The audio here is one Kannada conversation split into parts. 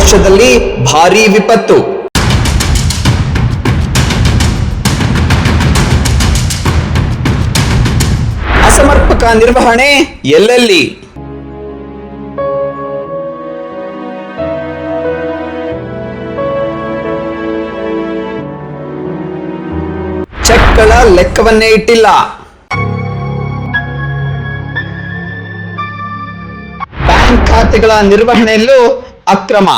ವರ್ಷದಲ್ಲಿ ಭಾರೀ ವಿಪತ್ತು. ಅಸಮರ್ಪಕ ನಿರ್ವಹಣೆ ಎಲ್ಲೆಲ್ಲಿ? ಚೆಕ್ಗಳ ಲೆಕ್ಕವನ್ನೇ ಇಟ್ಟಿಲ್ಲ. ಬ್ಯಾಂಕ್ ಖಾತೆಗಳ ನಿರ್ವಹಣೆಯಲ್ಲೂ ಅಕ್ರಮ.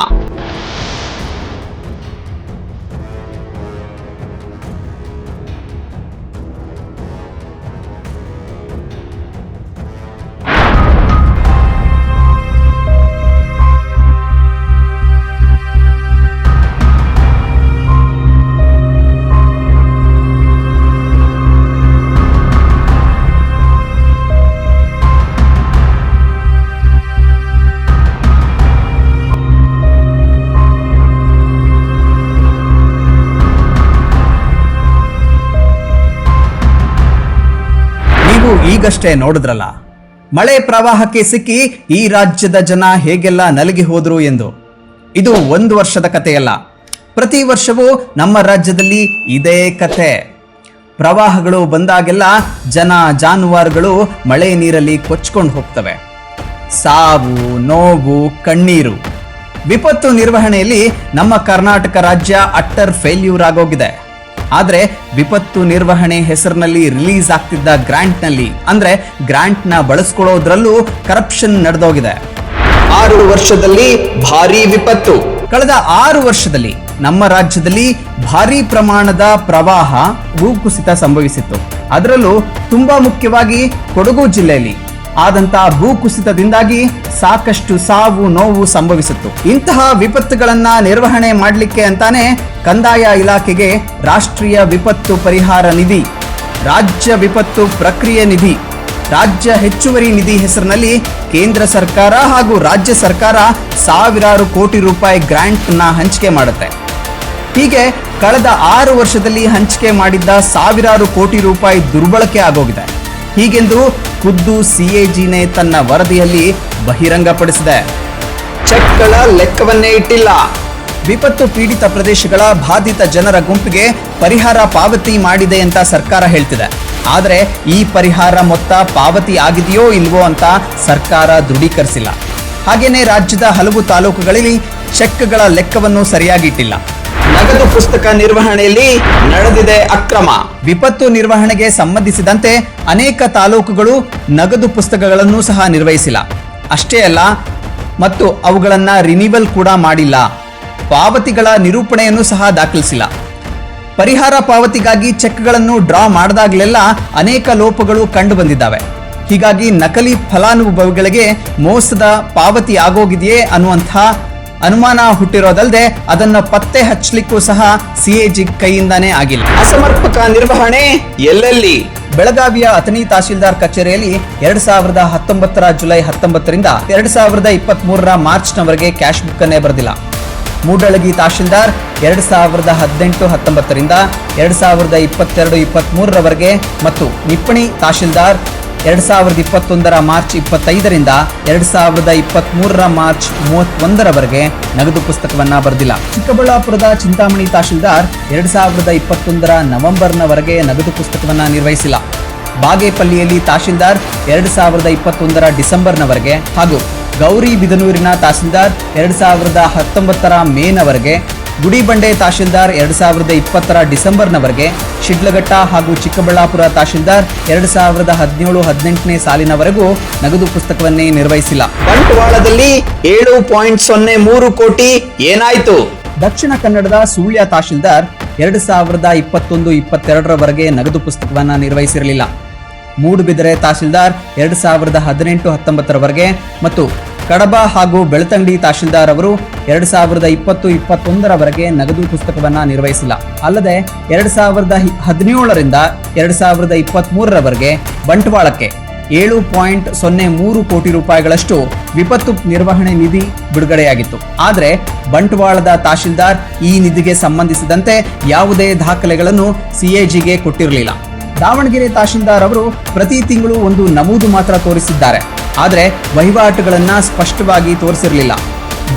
ಈಗಷ್ಟೇ ನೋಡಿದ್ರಲ್ಲ, ಮಳೆ ಪ್ರವಾಹಕ್ಕೆ ಸಿಕ್ಕಿ ಈ ರಾಜ್ಯದ ಜನ ಹೇಗೆಲ್ಲ ನಲಗಿ ಹೋದ್ರು ಎಂದು. ಇದು ಒಂದು ವರ್ಷದ ಕಥೆಯಲ್ಲ, ಪ್ರತಿ ವರ್ಷವೂ ನಮ್ಮ ರಾಜ್ಯದಲ್ಲಿ ಇದೇ ಕಥೆ. ಪ್ರವಾಹಗಳು ಬಂದಾಗೆಲ್ಲ ಜನ ಜಾನುವಾರುಗಳು ಮಳೆ ನೀರಲ್ಲಿ ಕೊಚ್ಕೊಂಡು ಹೋಗ್ತವೆ. ಸಾವು, ನೋವು, ಕಣ್ಣೀರು. ವಿಪತ್ತು ನಿರ್ವಹಣೆಯಲ್ಲಿ ನಮ್ಮ ಕರ್ನಾಟಕ ರಾಜ್ಯ ಅಟ್ಟರ್ ಫೇಲ್ಯೂರ್ ಆಗೋಗಿದೆ. ಆದ್ರೆ ವಿಪತ್ತು ನಿರ್ವಹಣೆ ಹೆಸರಿನಲ್ಲಿ ರಿಲೀಸ್ ಆಗ್ತಿದ್ದ ಗ್ರಾಂಟ್ನ ಬಳಸ್ಕೊಳ್ಳೋದ್ರಲ್ಲೂ ಕರಪ್ಷನ್ ನಡೆದೋಗಿದೆ. 6 ವರ್ಷದಲ್ಲಿ ಭಾರೀ ವಿಪತ್ತು. ಕಳೆದ 6 ವರ್ಷದಲ್ಲಿ ನಮ್ಮ ರಾಜ್ಯದಲ್ಲಿ ಭಾರೀ ಪ್ರಮಾಣದ ಪ್ರವಾಹ, ಭೂಕುಸಿತ ಸಂಭವಿಸಿತ್ತು. ಅದರಲ್ಲೂ ತುಂಬಾ ಮುಖ್ಯವಾಗಿ ಕೊಡಗು ಜಿಲ್ಲೆಯಲ್ಲಿ ಆದಂತಹ ಭೂಕುಸಿತದಿಂದಾಗಿ ಸಾಕಷ್ಟು ಸಾವು, ನೋವು ಸಂಭವಿಸಿತ್ತು. ಇಂತಹ ವಿಪತ್ತುಗಳನ್ನ ನಿರ್ವಹಣೆ ಮಾಡಲಿಕ್ಕೆ ಅಂತಾನೆ ಕಂದಾಯ ಇಲಾಖೆಗೆ ರಾಷ್ಟ್ರೀಯ ವಿಪತ್ತು ಪರಿಹಾರ ನಿಧಿ, ರಾಜ್ಯ ವಿಪತ್ತು ಪ್ರಕ್ರಿಯೆ ನಿಧಿ, ರಾಜ್ಯ ಹೆಚ್ಚುವರಿ ನಿಧಿ ಹೆಸರಿನಲ್ಲಿ ಕೇಂದ್ರ ಸರ್ಕಾರ ಹಾಗೂ ರಾಜ್ಯ ಸರ್ಕಾರ ಸಾವಿರಾರು ಕೋಟಿ ರೂಪಾಯಿ ಗ್ರಾಂಟ್ನ ಹಂಚಿಕೆ ಮಾಡುತ್ತೆ. ಹೀಗೆ ಕಳೆದ 6 ವರ್ಷದಲ್ಲಿ ಹಂಚಿಕೆ ಮಾಡಿದ್ದ ಸಾವಿರಾರು ಕೋಟಿ ರೂಪಾಯಿ ದುರ್ಬಳಕೆ ಆಗೋಗಿದೆ. ಹೀಗೆಂದು ಖುದ್ದು ಸಿಎಜಿನೇ ತನ್ನ ವರದಿಯಲ್ಲಿ ಬಹಿರಂಗಪಡಿಸಿದೆ. ಚೆಕ್ಗಳ ಲೆಕ್ಕವನ್ನೇ ಇಟ್ಟಿಲ್ಲ. ವಿಪತ್ತು ಪೀಡಿತ ಪ್ರದೇಶಗಳ ಬಾಧಿತ ಜನರ ಗುಂಪಿಗೆ ಪರಿಹಾರ ಪಾವತಿ ಮಾಡಿದೆ ಅಂತ ಸರ್ಕಾರ ಹೇಳ್ತಿದೆ. ಆದರೆ ಈ ಪರಿಹಾರ ಮೊತ್ತ ಪಾವತಿ ಆಗಿದೆಯೋ ಇಲ್ವೋ ಅಂತ ಸರ್ಕಾರ ದೃಢೀಕರಿಸಿಲ್ಲ. ಹಾಗೇನೇ ರಾಜ್ಯದ ಹಲವು ತಾಲೂಕುಗಳಲ್ಲಿ ಚೆಕ್ಗಳ ಲೆಕ್ಕವನ್ನು ಸರಿಯಾಗಿ ಇಟ್ಟಿಲ್ಲ. ನಗದು ಪುಸ್ತಕ ನಿರ್ವಹಣೆಯಲ್ಲಿ ನಡೆದಿದೆ ಅಕ್ರಮ. ವಿಪತ್ತು ನಿರ್ವಹಣೆಗೆ ಸಂಬಂಧಿಸಿದಂತೆ ಅನೇಕ ತಾಲೂಕುಗಳು ನಗದು ಪುಸ್ತಕಗಳನ್ನು ಸಹ ನಿರ್ವಹಿಸಿಲ್ಲ. ಅಷ್ಟೇ ಅಲ್ಲ, ಮತ್ತು ಅವುಗಳನ್ನು ರಿನಿವಲ್ ಕೂಡ ಮಾಡಿಲ್ಲ. ಪಾವತಿಗಳ ನಿರೂಪಣೆಯನ್ನು ಸಹ ದಾಖಲಿಸಿಲ್ಲ. ಪರಿಹಾರ ಪಾವತಿಗಾಗಿ ಚೆಕ್ಗಳನ್ನು ಡ್ರಾ ಮಾಡಿದಾಗಲೆಲ್ಲ ಅನೇಕ ಲೋಪಗಳು ಕಂಡು ಬಂದಿದ್ದಾವೆ. ಹೀಗಾಗಿ ನಕಲಿ ಫಲಾನುಭವಿಗಳಿಗೆ ಮೋಸದ ಪಾವತಿ ಆಗೋಗಿದೆಯೇ ಅನ್ನುವಂಥ ಅನುಮಾನ ಹುಟ್ಟಿರೋದಲ್ಲದೆ ಅದನ್ನು ಪತ್ತೆ ಹಚ್ಚಲಿಕ್ಕೂ ಸಹ ಸಿಎಜಿ ಕೈಯಿಂದಾನೇ ಆಗಿಲ್ಲ. ಅಸಮರ್ಪಕ ನಿರ್ವಹಣೆ ಎಲ್ಲೆಲ್ಲಿ? ಬೆಳಗಾವಿಯ ಅಥಣಿ ತಹಶೀಲ್ದಾರ್ ಕಚೇರಿಯಲ್ಲಿ 2019 ಜುಲೈ 19ರಿಂದ 2023 ಮಾರ್ಚ್ನವರೆಗೆ ಕ್ಯಾಶ್ ಬುಕ್ ಅನ್ನೇ ಬರೆದಿಲ್ಲ. ಮೂಡಲಗಿ ತಹಶೀಲ್ದಾರ್ 2018-19ರಿಂದ 2022-23ರವರೆಗೆ ಮತ್ತು ನಿಪ್ಪಣಿ ತಹಶೀಲ್ದಾರ್ 2021 ಮಾರ್ಚ್ 25ರಿಂದ 2023 ಮಾರ್ಚ್ 31ರವರೆಗೆ ನಗದು ಪುಸ್ತಕವನ್ನ ಬರೆದಿಲ್ಲ. ಚಿಕ್ಕಬಳ್ಳಾಪುರದ ಚಿಂತಾಮಣಿ ತಹಶೀಲ್ದಾರ್ 2021 ನವೆಂಬರ್ನವರೆಗೆ ನಗದು ಪುಸ್ತಕವನ್ನ ನಿರ್ವಹಿಸಿಲ್ಲ. ಬಾಗೇಪಲ್ಲಿಯಲ್ಲಿ ತಹಶೀಲ್ದಾರ್ 2021 ಡಿಸೆಂಬರ್ನವರೆಗೆ ಹಾಗೂ ಗೌರಿಬಿದನೂರಿನ ತಹಶೀಲ್ದಾರ್ 2019 ಮೇನವರೆಗೆ, ಗುಡಿಬಂಡೆ ತಹಶೀಲ್ದಾರ್ 2020 ಡಿಸೆಂಬರ್ನವರೆಗೆ, ಶಿಡ್ಲಘಟ್ಟ ಹಾಗೂ ಚಿಕ್ಕಬಳ್ಳಾಪುರ ತಹಶೀಲ್ದಾರ್ 2017-18ನೇ ಸಾಲಿನವರೆಗೂ ನಗದು ಪುಸ್ತಕವನ್ನೇ ನಿರ್ವಹಿಸಿಲ್ಲ. ಬಂಟ್ವಾಳದಲ್ಲಿ 7.03 ಕೋಟಿ ಏನಾಯ್ತು? ದಕ್ಷಿಣ ಕನ್ನಡದ ಸುಳ್ಯ ತಹಶೀಲ್ದಾರ್ 2021-22ರವರೆಗೆ ನಗದು ಪುಸ್ತಕವನ್ನ ನಿರ್ವಹಿಸಿರಲಿಲ್ಲ. ಮೂಡುಬಿದರೆ ತಹಶೀಲ್ದಾರ್ 2018-19ರವರೆಗೆ ಮತ್ತು ಕಡಬ ಹಾಗೂ ಬೆಳ್ತಂಗಡಿ ತಹಶೀಲ್ದಾರ್ ಅವರು 2020-21ರವರೆಗೆ ನಗದು ಪುಸ್ತಕವನ್ನ ನಿರ್ವಹಿಸಿಲ್ಲ. ಅಲ್ಲದೆ 2017ರಿಂದ 2023ರವರೆಗೆ ಬಂಟ್ವಾಳಕ್ಕೆ 7.03 ಕೋಟಿ ರೂಪಾಯಿಗಳಷ್ಟು ವಿಪತ್ತು ನಿರ್ವಹಣೆ ನಿಧಿ ಬಿಡುಗಡೆಯಾಗಿತ್ತು. ಆದರೆ ಬಂಟ್ವಾಳದ ತಹಶೀಲ್ದಾರ್ ಈ ನಿಧಿಗೆ ಸಂಬಂಧಿಸಿದಂತೆ ಯಾವುದೇ ದಾಖಲೆಗಳನ್ನು ಸಿಎಜಿಗೆ ಕೊಟ್ಟಿರಲಿಲ್ಲ. ದಾವಣಗೆರೆ ತಹಶೀಲ್ದಾರ್ ಅವರು ಪ್ರತಿ ತಿಂಗಳು ಒಂದು ನಮೂದು ಮಾತ್ರ ತೋರಿಸಿದ್ದಾರೆ, ಆದರೆ ವಹಿವಾಟುಗಳನ್ನು ಸ್ಪಷ್ಟವಾಗಿ ತೋರಿಸಿರಲಿಲ್ಲ.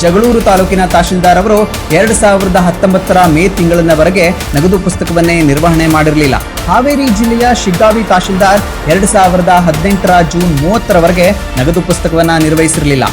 ಜಗಳೂರು ತಾಲೂಕಿನ ತಹಶೀಲ್ದಾರ್ ಅವರು 2019 ಮೇ ತಿಂಗಳಿನವರೆಗೆ ನಗದು ಪುಸ್ತಕವನ್ನೇ ನಿರ್ವಹಣೆ ಮಾಡಿರಲಿಲ್ಲ. ಹಾವೇರಿ ಜಿಲ್ಲೆಯ ಶಿಗ್ಗಾವಿ ತಹಶೀಲ್ದಾರ್ 2018 ಜೂನ್ 30ರವರೆಗೆ ನಗದು ಪುಸ್ತಕವನ್ನ ನಿರ್ವಹಿಸಿರಲಿಲ್ಲ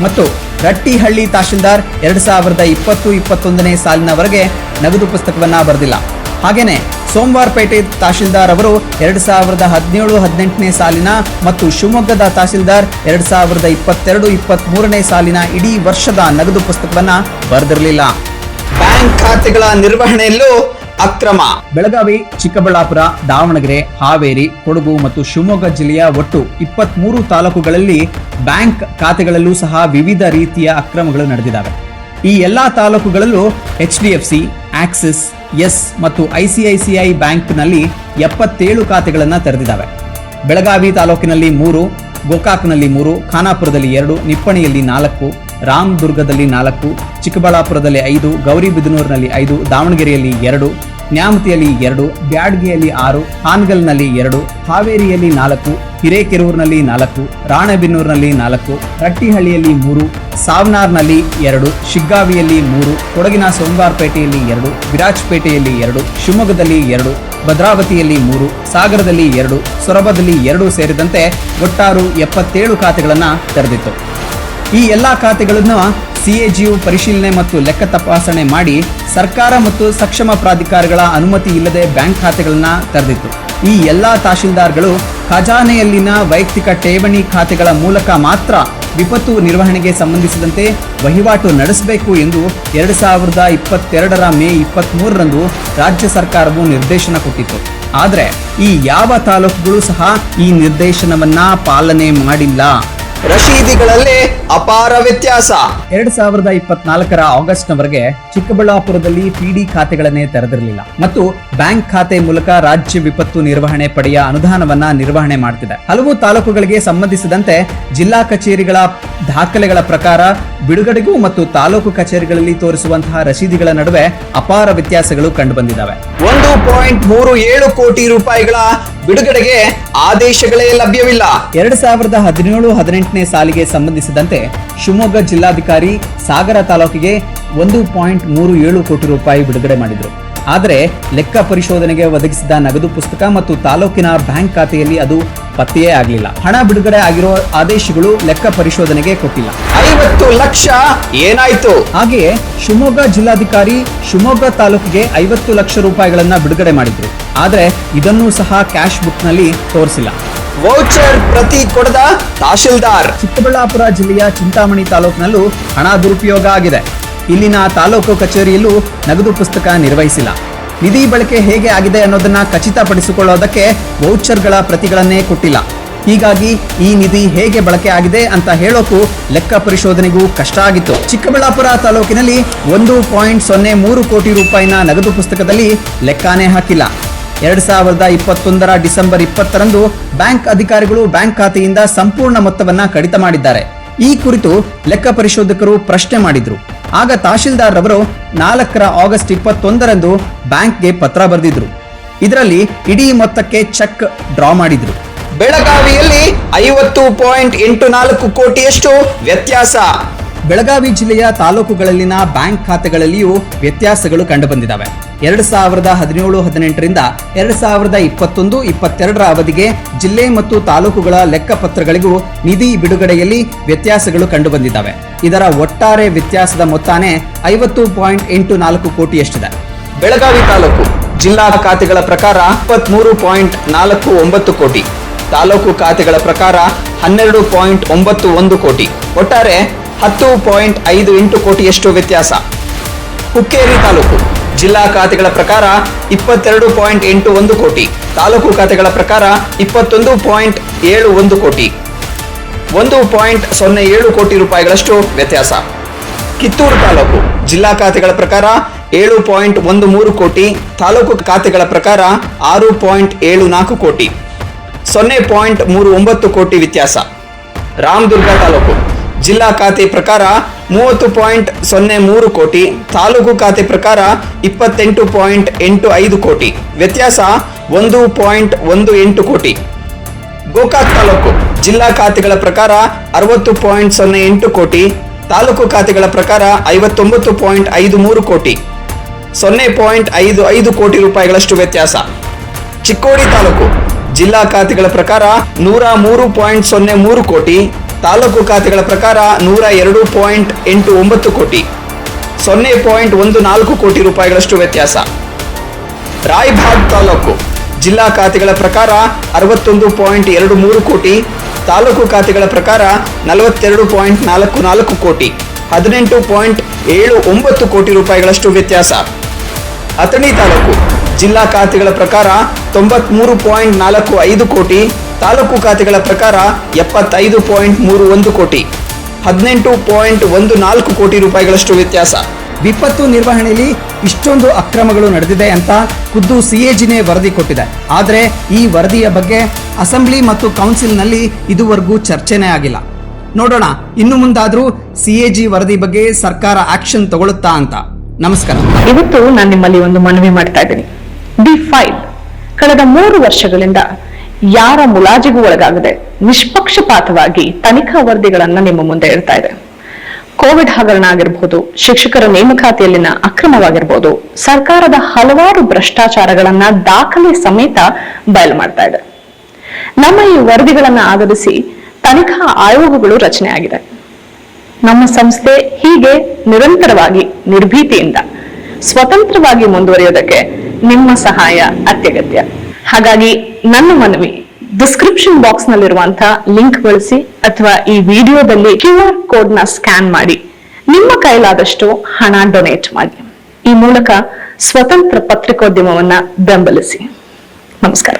ಮತ್ತು ರಟ್ಟಿಹಳ್ಳಿ ತಹಶೀಲ್ದಾರ್ 2020-21 ಸಾಲಿನವರೆಗೆ ನಗದು ಪುಸ್ತಕವನ್ನ ಬರೆದಿಲ್ಲ. ಹಾಗೇನೆ ಸೋಮವಾರಪೇಟೆ ತಹಶೀಲ್ದಾರ್ ಅವರು 2017-18 ಸಾಲಿನ ಮತ್ತು ಶಿವಮೊಗ್ಗದ ತಹಶೀಲ್ದಾರ್ 2022-23 ಸಾಲಿನ ಇಡೀ ವರ್ಷದ ನಗದು ಪುಸ್ತಕವನ್ನ ಬರೆದಿರಲಿಲ್ಲ. ಬ್ಯಾಂಕ್ ಖಾತೆಗಳ ನಿರ್ವಹಣೆಯಲ್ಲೂ ಅಕ್ರಮ. ಬೆಳಗಾವಿ, ಚಿಕ್ಕಬಳ್ಳಾಪುರ, ದಾವಣಗೆರೆ, ಹಾವೇರಿ, ಕೊಡಗು ಮತ್ತು ಶಿವಮೊಗ್ಗ ಜಿಲ್ಲೆಯ ಒಟ್ಟು 23 ತಾಲೂಕುಗಳಲ್ಲಿ ಬ್ಯಾಂಕ್ ಖಾತೆಗಳಲ್ಲೂ ಸಹ ವಿವಿಧ ರೀತಿಯ ಅಕ್ರಮಗಳು ನಡೆದಿದ್ದಾವೆ. ಈ ಎಲ್ಲಾ ತಾಲೂಕುಗಳಲ್ಲೂ HDFC, ಆಕ್ಸಿಸ್, ಎಸ್ ಮತ್ತು ICICI ಬ್ಯಾಂಕ್ನಲ್ಲಿ 77 ಖಾತೆಗಳನ್ನು ತೆರೆದಿದ್ದಾವೆ. ಬೆಳಗಾವಿ ತಾಲೂಕಿನಲ್ಲಿ 3, ಗೋಕಾಕ್ನಲ್ಲಿ 3, ಖಾನಾಪುರದಲ್ಲಿ 2, ನಿಪ್ಪಣಿಯಲ್ಲಿ 4, ರಾಮದುರ್ಗದಲ್ಲಿ 4, ಚಿಕ್ಕಬಳ್ಳಾಪುರದಲ್ಲಿ 5, ಗೌರಿಬಿದನೂರಿನಲ್ಲಿ 5, ದಾವಣಗೆರೆಯಲ್ಲಿ 2, ನ್ಯಾಮತಿಯಲ್ಲಿ 2, ಬ್ಯಾಡಗಿಯಲ್ಲಿ 6, ಹಾನಗಲ್ನಲ್ಲಿ 2, ಹಾವೇರಿಯಲ್ಲಿ 4, ಹಿರೇಕೆರೂರಿನಲ್ಲಿ 4, ರಾಣೆಬೆನ್ನೂರಿನಲ್ಲಿ 4, ರಟ್ಟಿಹಳ್ಳಿಯಲ್ಲಿ 3, ಸಾವನಾರ್ನಲ್ಲಿ 2, ಶಿಗ್ಗಾವಿಯಲ್ಲಿ 3, ಕೊಡಗಿನ ಸೋಮವಾರಪೇಟೆಯಲ್ಲಿ 2, ವಿರಾಜಪೇಟೆಯಲ್ಲಿ 2, ಶಿವಮೊಗ್ಗದಲ್ಲಿ 2, ಭದ್ರಾವತಿಯಲ್ಲಿ 3, ಸಾಗರದಲ್ಲಿ 2, ಸೊರಬದಲ್ಲಿ 2 ಸೇರಿದಂತೆ ಒಟ್ಟಾರು 77 ಖಾತೆಗಳನ್ನು ತೆರೆದಿತ್ತು. ಈ ಎಲ್ಲಾ ಖಾತೆಗಳನ್ನು CAGಯು ಪರಿಶೀಲನೆ ಮತ್ತು ಲೆಕ್ಕ ತಪಾಸಣೆ ಮಾಡಿ ಸರ್ಕಾರ ಮತ್ತು ಸಕ್ಷಮ ಪ್ರಾಧಿಕಾರಗಳ ಅನುಮತಿ ಇಲ್ಲದೆ ಬ್ಯಾಂಕ್ ಖಾತೆಗಳನ್ನು ತೆರೆದಿತ್ತು. ಈ ಎಲ್ಲಾ ತಹಶೀಲ್ದಾರ್ಗಳು ಖಜಾನೆಯಲ್ಲಿನ ವೈಯಕ್ತಿಕ ಠೇವಣಿ ಖಾತೆಗಳ ಮೂಲಕ ಮಾತ್ರ ವಿಪತ್ತು ನಿರ್ವಹಣೆಗೆ ಸಂಬಂಧಿಸಿದಂತೆ ವಹಿವಾಟು ನಡೆಸಬೇಕು ಎಂದು 2022 ಮೇ 23ರಂದು ರಾಜ್ಯ ಸರ್ಕಾರವು ನಿರ್ದೇಶನ ಕೊಟ್ಟಿತ್ತು. ಆದರೆ ಈ ಯಾವ ತಾಲೂಕುಗಳು ಸಹ ಈ ನಿರ್ದೇಶನವನ್ನ ಪಾಲನೆ ಮಾಡಿಲ್ಲ. ರಶೀದಿಗಳಲ್ಲೇ ಅಪಾರ ವ್ಯತ್ಯಾಸ. 2024 ಆಗಸ್ಟ್ನವರೆಗೆ ಚಿಕ್ಕಬಳ್ಳಾಪುರದಲ್ಲಿ PD ಖಾತೆಗಳನ್ನೇ ತೆರೆದಿರಲಿಲ್ಲ ಮತ್ತು ಬ್ಯಾಂಕ್ ಖಾತೆ ಮೂಲಕ ರಾಜ್ಯ ವಿಪತ್ತು ನಿರ್ವಹಣೆ ಪಡೆಯ ಅನುದಾನವನ್ನ ನಿರ್ವಹಣೆ ಮಾಡುತ್ತಿದೆ. ಹಲವು ತಾಲೂಕುಗಳಿಗೆ ಸಂಬಂಧಿಸಿದಂತೆ ಜಿಲ್ಲಾ ಕಚೇರಿಗಳ ದಾಖಲೆಗಳ ಪ್ರಕಾರ ಬಿಡುಗಡೆಗೂ ಮತ್ತು ತಾಲೂಕು ಕಚೇರಿಗಳಲ್ಲಿ ತೋರಿಸುವಂತಹ ರಶೀದಿಗಳ ನಡುವೆ ಅಪಾರ ವ್ಯತ್ಯಾಸಗಳು ಕಂಡುಬಂದಿದ್ದಾವೆ. 1.37 ಕೋಟಿ ರೂಪಾಯಿಗಳ ಬಿಡುಗಡೆಗೆ ಆದೇಶಗಳೇ ಲಭ್ಯವಿಲ್ಲ. 2017-18 ಸಾಲಿಗೆ ಸಂಬಂಧಿಸಿದಂತೆ ಶಿವಮೊಗ್ಗ ಜಿಲ್ಲಾಧಿಕಾರಿ ಸಾಗರ ತಾಲೂಕಿಗೆ 1.37 ಕೋಟಿ ರೂಪಾಯಿ ಬಿಡುಗಡೆ ಮಾಡಿದ್ರು. ಆದರೆ ಲೆಕ್ಕ ಪರಿಶೋಧನೆಗೆ ಒದಗಿಸಿದ ನಗದು ಪುಸ್ತಕ ಮತ್ತು ತಾಲೂಕಿನ ಬ್ಯಾಂಕ್ ಖಾತೆಯಲ್ಲಿ ಅದು ಪತ್ತೆಯೇ ಆಗಲಿಲ್ಲ. ಹಣ ಬಿಡುಗಡೆ ಆಗಿರೋ ಆದೇಶಗಳು ಲೆಕ್ಕ ಪರಿಶೋಧನೆಗೆ ಕೊಟ್ಟಿಲ್ಲ. 50 ಲಕ್ಷ ಏನಾಯ್ತು? ಹಾಗೆಯೇ ಶಿವಮೊಗ್ಗ ಜಿಲ್ಲಾಧಿಕಾರಿ ಶಿವಮೊಗ್ಗ ತಾಲೂಕಿಗೆ 50 ಲಕ್ಷ ರೂಪಾಯಿಗಳನ್ನ ಬಿಡುಗಡೆ ಮಾಡಿದ್ರು. ಆದರೆ ಇದನ್ನೂ ಸಹ ಕ್ಯಾಶ್ ಬುಕ್ ನಲ್ಲಿ ತೋರಿಸಿಲ್ಲ. ವೌಚರ್ ಪ್ರತಿ ಕೊಡದ ತಹಶೀಲ್ದಾರ್. ಚಿಕ್ಕಬಳ್ಳಾಪುರ ಜಿಲ್ಲೆಯ ಚಿಂತಾಮಣಿ ತಾಲೂಕಿನಲ್ಲೂ ಹಣ ದುರುಪಯೋಗ ಆಗಿದೆ. ಇಲ್ಲಿನ ತಾಲೂಕು ಕಚೇರಿಯಲ್ಲೂ ನಗದು ಪುಸ್ತಕ ನಿರ್ವಹಿಸಿಲ್ಲ. ನಿಧಿ ಬಳಕೆ ಹೇಗೆ ಆಗಿದೆ ಅನ್ನೋದನ್ನ ಖಚಿತಪಡಿಸಿಕೊಳ್ಳೋದಕ್ಕೆ ವೌಚರ್ಗಳ ಪ್ರತಿಗಳನ್ನೇ ಕೊಟ್ಟಿಲ್ಲ. ಹೀಗಾಗಿ ಈ ನಿಧಿ ಹೇಗೆ ಬಳಕೆ ಆಗಿದೆ ಅಂತ ಹೇಳೋಕು ಲೆಕ್ಕ ಪರಿಶೋಧನೆಗೂ ಕಷ್ಟ ಆಗಿತ್ತು. ಚಿಕ್ಕಬಳ್ಳಾಪುರ ತಾಲೂಕಿನಲ್ಲಿ 1.03 ಕೋಟಿ ರೂಪಾಯಿನ ನಗದು ಪುಸ್ತಕದಲ್ಲಿ ಲೆಕ್ಕಾನೇ ಹಾಕಿಲ್ಲ. 2021 ಡಿಸೆಂಬರ್ 20ರಂದು ಬ್ಯಾಂಕ್ ಅಧಿಕಾರಿಗಳು ಬ್ಯಾಂಕ್ ಖಾತೆಯಿಂದ ಸಂಪೂರ್ಣ ಮೊತ್ತವನ್ನ ಕಡಿತ ಮಾಡಿದ್ದಾರೆ. ಈ ಕುರಿತು ಲೆಕ್ಕ ಪರಿಶೋಧಕರು ಪ್ರಶ್ನೆ ಮಾಡಿದ್ರು. ಆಗ ತಹಶೀಲ್ದಾರ್ ರವರು 4 ಆಗಸ್ಟ್ 21ರಂದು ಬ್ಯಾಂಕ್ಗೆ ಪತ್ರ ಬರೆದಿದ್ರು. ಇದರಲ್ಲಿ ಇಡೀ ಮೊತ್ತಕ್ಕೆ ಚೆಕ್ ಡ್ರಾ ಮಾಡಿದ್ರು. ಬೆಳಗಾವಿಯಲ್ಲಿ 50.84 ಕೋಟಿಯಷ್ಟು ವ್ಯತ್ಯಾಸ. ಬೆಳಗಾವಿ ಜಿಲ್ಲೆಯ ತಾಲೂಕುಗಳಲ್ಲಿನ ಬ್ಯಾಂಕ್ ಖಾತೆಗಳಲ್ಲಿಯೂ ವ್ಯತ್ಯಾಸಗಳು ಕಂಡುಬಂದಿದ್ದಾವೆ. 2017-18ರಿಂದ 2021-22 ಅವಧಿಗೆ ಜಿಲ್ಲೆ ಮತ್ತು ತಾಲೂಕುಗಳ ಲೆಕ್ಕಪತ್ರಗಳಿಗೂ ನಿಧಿ ಬಿಡುಗಡೆಯಲ್ಲಿ ವ್ಯತ್ಯಾಸಗಳು ಕಂಡುಬಂದಿದ್ದಾವೆ. ಇದರ ಒಟ್ಟಾರೆ ವ್ಯತ್ಯಾಸದ ಮೊತ್ತನೇ 50.84 ಕೋಟಿಯಷ್ಟಿದೆ. ಬೆಳಗಾವಿ ತಾಲೂಕು ಜಿಲ್ಲಾ ಖಾತೆಗಳ ಪ್ರಕಾರ 23.49 ಕೋಟಿ, ತಾಲೂಕು ಖಾತೆಗಳ ಪ್ರಕಾರ 12.91 ಕೋಟಿ, ಒಟ್ಟಾರೆ 10.58 ಕೋಟಿಯಷ್ಟು ವ್ಯತ್ಯಾಸ. ಹುಕ್ಕೇರಿ ತಾಲೂಕು ಜಿಲ್ಲಾ ಖಾತೆಗಳ ಪ್ರಕಾರ 22.81 ಕೋಟಿ, ತಾಲೂಕು ಖಾತೆಗಳ ಪ್ರಕಾರ 21.71 ಕೋಟಿ, 1.07 ಕೋಟಿ ರೂಪಾಯಿಗಳಷ್ಟು ವ್ಯತ್ಯಾಸ. ಕಿತ್ತೂರು ತಾಲೂಕು ಜಿಲ್ಲಾ ಖಾತೆಗಳ ಪ್ರಕಾರ 7.13 ಕೋಟಿ, ತಾಲೂಕು ಖಾತೆಗಳ ಪ್ರಕಾರ 6.74 ಕೋಟಿ, 0.39 ಕೋಟಿ ವ್ಯತ್ಯಾಸ. ರಾಮದುರ್ಗ ತಾಲೂಕು ಜಿಲ್ಲಾ ಖಾತೆ ಪ್ರಕಾರ 30.03 ಕೋಟಿ, ತಾಲೂಕು ಖಾತೆ ಪ್ರಕಾರ 28.85 ಕೋಟಿ, ವ್ಯತ್ಯಾಸ 1.18 ಕೋಟಿ. ಗೋಕಾಕ್ ತಾಲೂಕು ಜಿಲ್ಲಾ ಖಾತೆಗಳ ಪ್ರಕಾರ 60.08 ಕೋಟಿ, ತಾಲೂಕು ಖಾತೆಗಳ ಪ್ರಕಾರ 59.53 ಕೋಟಿ, 0.55 ಕೋಟಿ ರೂಪಾಯಿಗಳಷ್ಟು ವ್ಯತ್ಯಾಸ. ಚಿಕ್ಕೋಡಿ ತಾಲೂಕು ಜಿಲ್ಲಾ ಖಾತೆಗಳ ಪ್ರಕಾರ 103.03 ಕೋಟಿ, ತಾಲೂಕು ಖಾತೆಗಳ ಪ್ರಕಾರ 102.89 ಕೋಟಿ, 0.14 ಕೋಟಿ ರೂಪಾಯಿಗಳಷ್ಟು ವ್ಯತ್ಯಾಸ. ರಾಯಭಾಗ್ ತಾಲೂಕು ಜಿಲ್ಲಾ ಖಾತೆಗಳ ಪ್ರಕಾರ 61.23 ಕೋಟಿ, ತಾಲೂಕು ಖಾತೆಗಳ ಪ್ರಕಾರ 42.44 ಕೋಟಿ, 18.79 ಕೋಟಿ ರೂಪಾಯಿಗಳಷ್ಟು ವ್ಯತ್ಯಾಸ. ಅಥಣಿ ತಾಲೂಕು ಜಿಲ್ಲಾ ಖಾತೆಗಳ ಪ್ರಕಾರ 93.45 ಕೋಟಿ, ತಾಲೂಕು ಖಾತೆಗಳ ಪ್ರಕಾರ 75.31 ಕೋಟಿ, 18.14 ಕೋಟಿ ರೂಪಾಯಿಗಳಷ್ಟು ವ್ಯತ್ಯಾಸ. ವಿಪತ್ತು ನಿರ್ವಹಣೆಯಲ್ಲಿ ಇಷ್ಟೊಂದು ಅಕ್ರಮಗಳು ನಡೆದಿದೆ ಅಂತ ಖುದ್ದು ಸಿಎಜಿನೇ ವರದಿ ಕೊಟ್ಟಿದೆ. ಆದರೆ ಈ ವರದಿಯ ಬಗ್ಗೆ ಅಸೆಂಬ್ಲಿ ಮತ್ತು ಕೌನ್ಸಿಲ್ನಲ್ಲಿ ಇದುವರೆಗೂ ಚರ್ಚೆನೇ ಆಗಿಲ್ಲ. ನೋಡೋಣ ಇನ್ನು ಮುಂದಾದ್ರೂ ಸಿಎಜಿ ವರದಿ ಬಗ್ಗೆ ಸರ್ಕಾರ ಆಕ್ಷನ್ ತಗೊಳುತ್ತಾ ಅಂತ. ನಮಸ್ಕಾರ. ಇವತ್ತು ನಾನು ನಿಮ್ಮಲ್ಲಿ ಒಂದು ಮನವಿ ಮಾಡ್ತಾ ಇದ್ದೀನಿ. ಡಿ5 ಕಳೆದ 3 ವರ್ಷಗಳಿಂದ ಯಾರ ಮುಲಾಜಿಗೂ ಒಳಗಾಗದೆ ನಿಷ್ಪಕ್ಷಪಾತವಾಗಿ ತನಿಖಾ ವರದಿಗಳನ್ನ ನಿಮ್ಮ ಮುಂದೆ ಇಡ್ತಾ ಇದೆ. ಕೋವಿಡ್ ಹಗರಣ ಆಗಿರಬಹುದು, ಶಿಕ್ಷಕರ ನೇಮಕಾತಿಯಲ್ಲಿನ ಅಕ್ರಮವಾಗಿರ್ಬೋದು, ಸರ್ಕಾರದ ಹಲವಾರು ಭ್ರಷ್ಟಾಚಾರಗಳನ್ನ ದಾಖಲೆ ಸಮೇತ ಬಯಲು ಮಾಡ್ತಾ ಇದೆ. ನಮ್ಮ ಈ ವರದಿಗಳನ್ನ ಆಧರಿಸಿ ತನಿಖಾ ಆಯೋಗಗಳು ರಚನೆ ಆಗಿದೆ. ನಮ್ಮ ಸಂಸ್ಥೆ ಹೀಗೆ ನಿರಂತರವಾಗಿ ನಿರ್ಭೀತಿಯಿಂದ ಸ್ವತಂತ್ರವಾಗಿ ಮುಂದುವರಿಯೋದಕ್ಕೆ ನಿಮ್ಮ ಸಹಾಯ ಅತ್ಯಗತ್ಯ. ಹಾಗಾಗಿ ನನ್ನ ಮನವಿ, ಡಿಸ್ಕ್ರಿಪ್ಷನ್ ಬಾಕ್ಸ್ ನಲ್ಲಿರುವಂತಹ ಲಿಂಕ್ ಬಳಸಿ ಅಥವಾ ಈ ವಿಡಿಯೋದಲ್ಲಿ QR ಕೋಡ್ ನ ಸ್ಕ್ಯಾನ್ ಮಾಡಿ ನಿಮ್ಮ ಕೈಲಾದಷ್ಟು ಹಣ ಡೊನೇಟ್ ಮಾಡಿ. ಈ ಮೂಲಕ ಸ್ವತಂತ್ರ ಪತ್ರಿಕೋದ್ಯಮವನ್ನ ಬೆಂಬಲಿಸಿ. ನಮಸ್ಕಾರ.